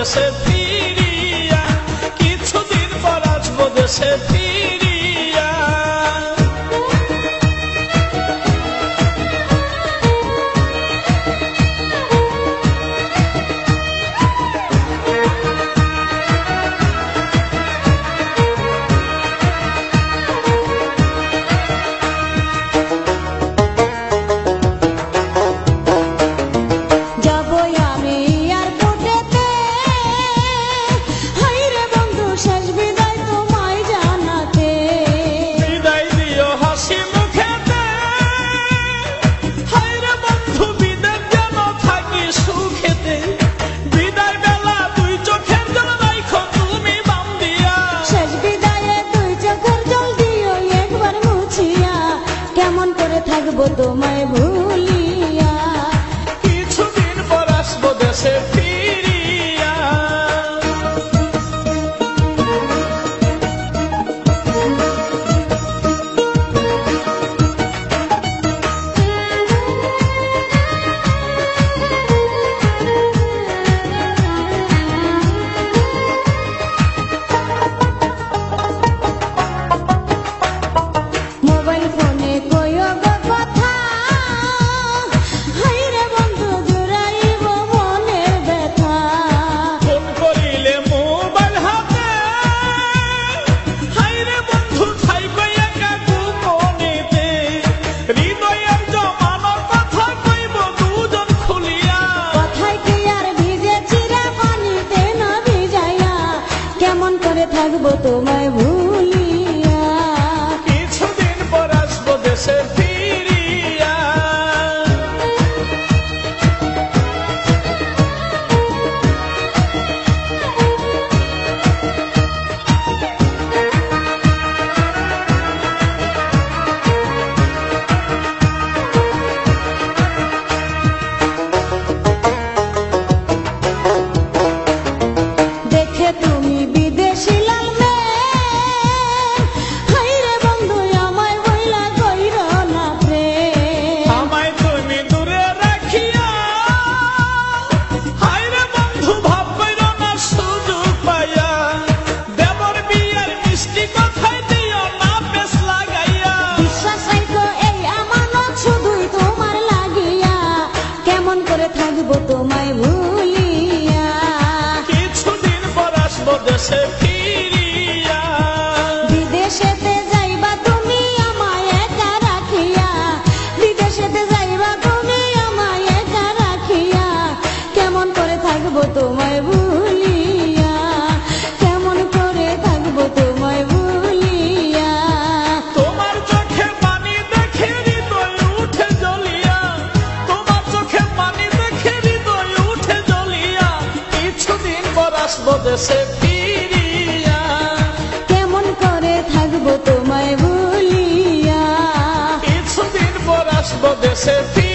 দেশে ফিরিয়া, কিছুদিন পর আসবো দেশে ফিরিয়া। থাকবো তোমায় ভুলিয়া, কিছুদিন পর আসবো দেশে ফিরিয়া। মোবাইল ফোনে কইও গো কথা, হাইরে বন্ধু জুড়াইব মনের ব্যথা। ফোন করিলে মোবাইল হাতে, হাইরে বন্ধু থাইকো একা গোপনেতে। হৃদয়ের জমানোর কথা কইব দুজন খুলিয়া, কথায় কি আর ভিজে চিরা পানিতে না ভিজাইয়া, কেমন করে থাকবো তোমায় ভুলিয়া। কিছুদিন পর আসবো দেশে ফিরিয়া। দেখে তুমি বিদেশি লাল মেয়ে, হাইরে বন্ধু আমায় বইলা কইরো না প্রেম। আমায় তুমি দূরে রাখিয়া, হায়রে বন্ধু ভাব কইরো না সুযোগ পাইয়া। দেবর বিয়ার মিষ্টি কথায় দিও না পেছ লাগাইয়া। বিশ্বাস রাখো এই আমানত শুধুই তোমার লাগিয়া, কেমন করে থাকবো তোমায় ভুলিয়া। কিছুদিন পর আসবো দেশে ফিরিয়া। বিদেশেতে যাইবা তুমি আমায় একা রাখিয়া, বিদেশেতে যাইবা তুমি আমায় একা রাখিয়া, কেমন করে থাকবো তোমায় ভুলিয়া, কেমন করে থাকবো তোমায় ভুলিয়া। তোমার চোখে পানি দেখে হৃদয় উঠে জ্বলিয়া, তোমার চোখে পানি দেখে হৃদয় উঠে জ্বলিয়া। কিছুদিন পর আসবো দেশে ফিরিয়া। কেমন করে থাকবো তোমায় ভুলিয়া। কিছুদিন পর আসবো দেশে ফিরিয়া।